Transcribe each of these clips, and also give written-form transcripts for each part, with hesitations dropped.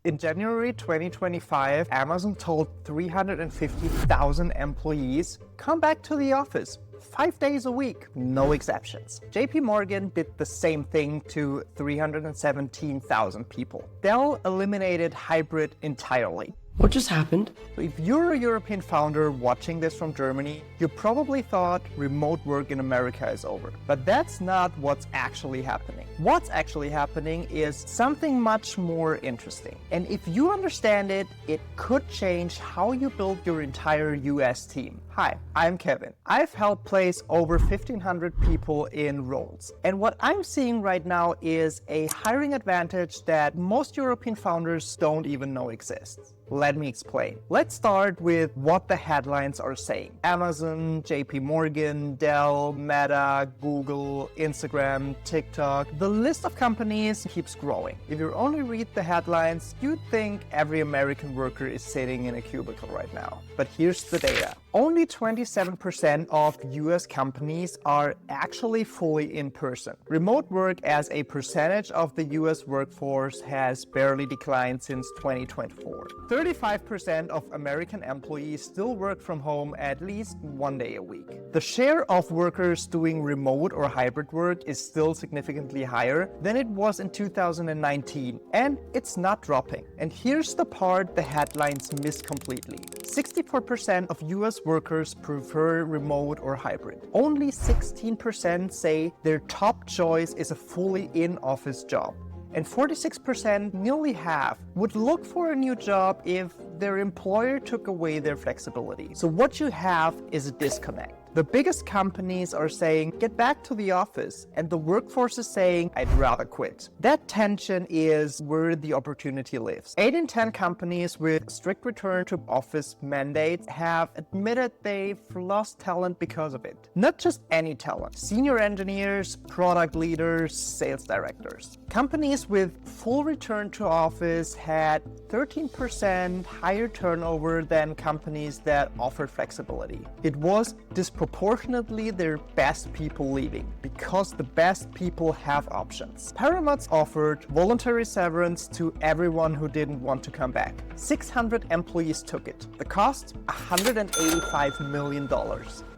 In January 2025, Amazon told 350,000 employees, come back to the office 5 days a week, no exceptions. JP Morgan did the same thing to 317,000 people. Dell eliminated hybrid entirely. What just happened? So if you're a European founder watching this from Germany, you probably thought remote work in America is over. But that's not what's actually happening. What's actually happening is something much more interesting. And if you understand it, it could change how you build your entire US team. Hi, I'm Kevin. I've helped place over 1,500 people in roles. And what I'm seeing right now is a hiring advantage that most European founders don't even know exists. Let me explain. Let's start with what the headlines are saying. Amazon, JP Morgan, Dell, Meta, Google, Instagram, TikTok. The list of companies keeps growing. If you only read the headlines, you'd think every American worker is sitting in a cubicle right now. But here's the data. Only 27% of US companies are actually fully in person. Remote work as a percentage of the US workforce has barely declined since 2024. 35% of American employees still work from home at least 1 day a week. The share of workers doing remote or hybrid work is still significantly higher than it was in 2019, and it's not dropping. And here's the part the headlines miss completely. 64% of US workers prefer remote or hybrid. Only 16% say their top choice is a fully in-office job. And 46%, nearly half, would look for a new job if their employer took away their flexibility. So what you have is a disconnect. The biggest companies are saying, get back to the office, and the workforce is saying, I'd rather quit. That tension is where the opportunity lives. 8 in 10 companies with strict return to office mandates have admitted they've lost talent because of it. Not just any talent. Senior engineers, product leaders, sales directors. Companies with full return to office had 13% higher turnover than companies that offered flexibility. It was disproportionately their best people leaving, because the best people have options. Paramount offered voluntary severance to everyone who didn't want to come back. 600 employees took it. The cost? $185 million.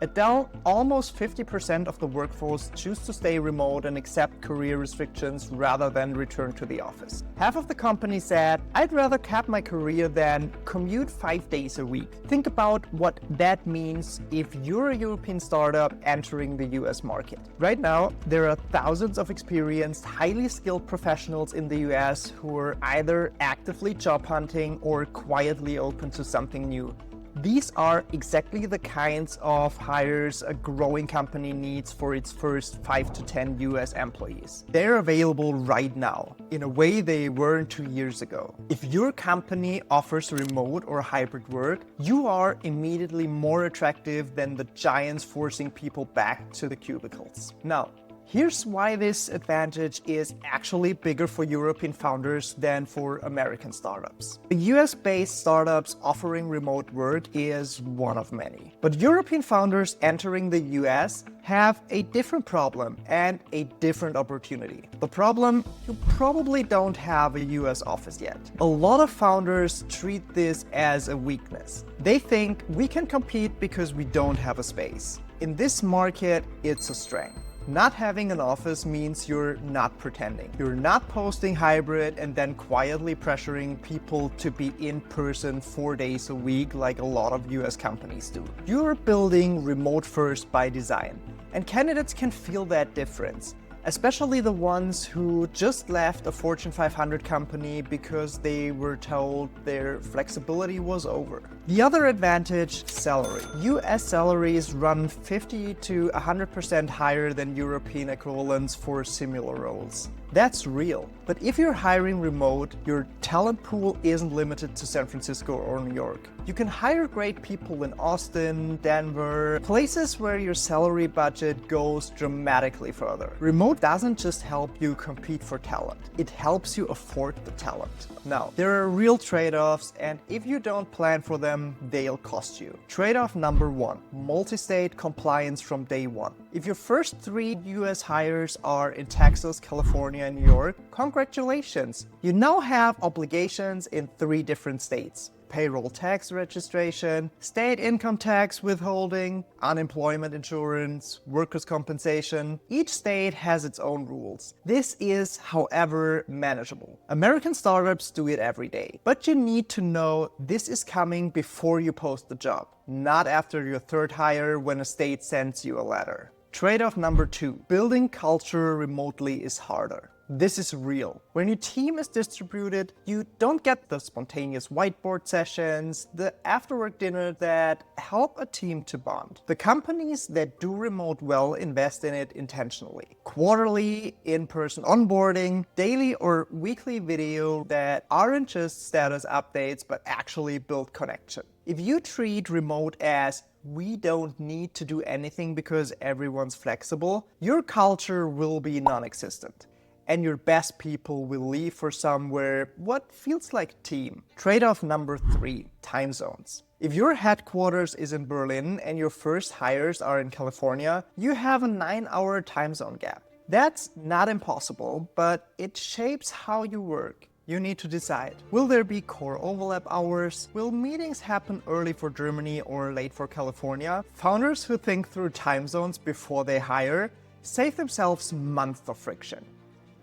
At Dell, almost 50% of the workforce choose to stay remote and accept career restrictions rather than return to the office. Half of the company said, I'd rather cap my career than commute 5 days a week. Think about what that means if you're a European startup entering the US market. Right now, there are thousands of experienced, highly skilled professionals in the US who are either actively job hunting or quietly open to something new. These are exactly the kinds of hires a growing company needs for its first 5 to 10 US employees. They're available right now, in a way they weren't 2 years ago. If your company offers remote or hybrid work, you are immediately more attractive than the giants forcing people back to the cubicles. Now, here's why this advantage is actually bigger for European founders than for American startups. The US-based startups offering remote work is one of many. But European founders entering the US have a different problem and a different opportunity. The problem, you probably don't have a US office yet. A lot of founders treat this as a weakness. They think we can compete because we don't have a space. In this market, it's a strength. Not having an office means you're not pretending. You're not posting hybrid and then quietly pressuring people to be in person 4 days a week like a lot of US companies do. You're building remote first by design. And candidates can feel that difference, especially the ones who just left a Fortune 500 company because they were told their flexibility was over. The other advantage, salary. US salaries run 50 to 100% higher than European equivalents for similar roles. That's real. But if you're hiring remote, your talent pool isn't limited to San Francisco or New York. You can hire great people in Austin, Denver, places where your salary budget goes dramatically further. Remote doesn't just help you compete for talent, it helps you afford the talent. Now, there are real trade-offs, and if you don't plan for them, they'll cost you. Trade-off number 1, multi-state compliance from day one. If your first 3 US hires are in Texas, California, California, and New York, congratulations! You now have obligations in 3 different states: payroll tax registration, state income tax withholding, unemployment insurance, workers' compensation. Each state has its own rules. This is, however, manageable. American startups do it every day. But you need to know this is coming before you post the job, not after your 3rd hire when a state sends you a letter. Trade-off number 2, building culture remotely is harder. This is real. When your team is distributed, you don't get the spontaneous whiteboard sessions, the after-work dinner that help a team to bond. The companies that do remote well invest in it intentionally. Quarterly, in-person onboarding, daily or weekly video that aren't just status updates but actually build connection. If you treat remote as "we don't need to do anything because everyone's flexible," your culture will be non-existent. And your best people will leave for somewhere what feels like team. Trade-off number 3, time zones. If your headquarters is in Berlin and your first hires are in California, you have a 9-hour time zone gap. That's not impossible, but it shapes how you work. You need to decide. Will there be core overlap hours? Will meetings happen early for Germany or late for California? Founders who think through time zones before they hire save themselves months of friction.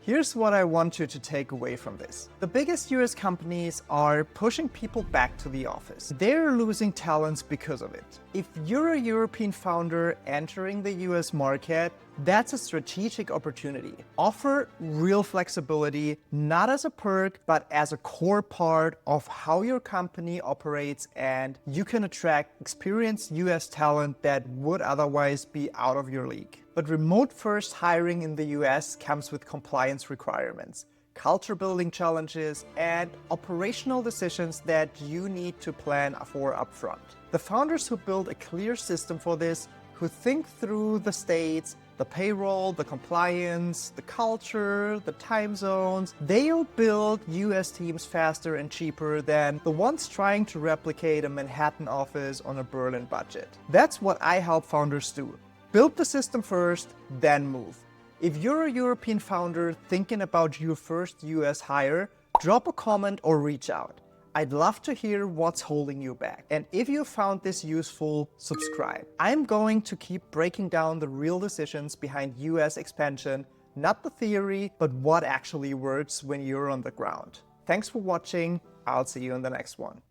Here's what I want you to take away from this. The biggest US companies are pushing people back to the office. They're losing talents because of it. If you're a European founder entering the US market, that's a strategic opportunity. Offer real flexibility, not as a perk, but as a core part of how your company operates, and you can attract experienced US talent that would otherwise be out of your league. But remote-first hiring in the US comes with compliance requirements, culture building challenges, and operational decisions that you need to plan for upfront. The founders who build a clear system for this, who think through the states, the payroll, the compliance, the culture, the time zones, they'll build US teams faster and cheaper than the ones trying to replicate a Manhattan office on a Berlin budget. That's what I help founders do. Build the system first, then move. If you're a European founder thinking about your first US hire, drop a comment or reach out. I'd love to hear what's holding you back. And if you found this useful, subscribe. I'm going to keep breaking down the real decisions behind US expansion, not the theory, but what actually works when you're on the ground. Thanks for watching. I'll see you in the next one.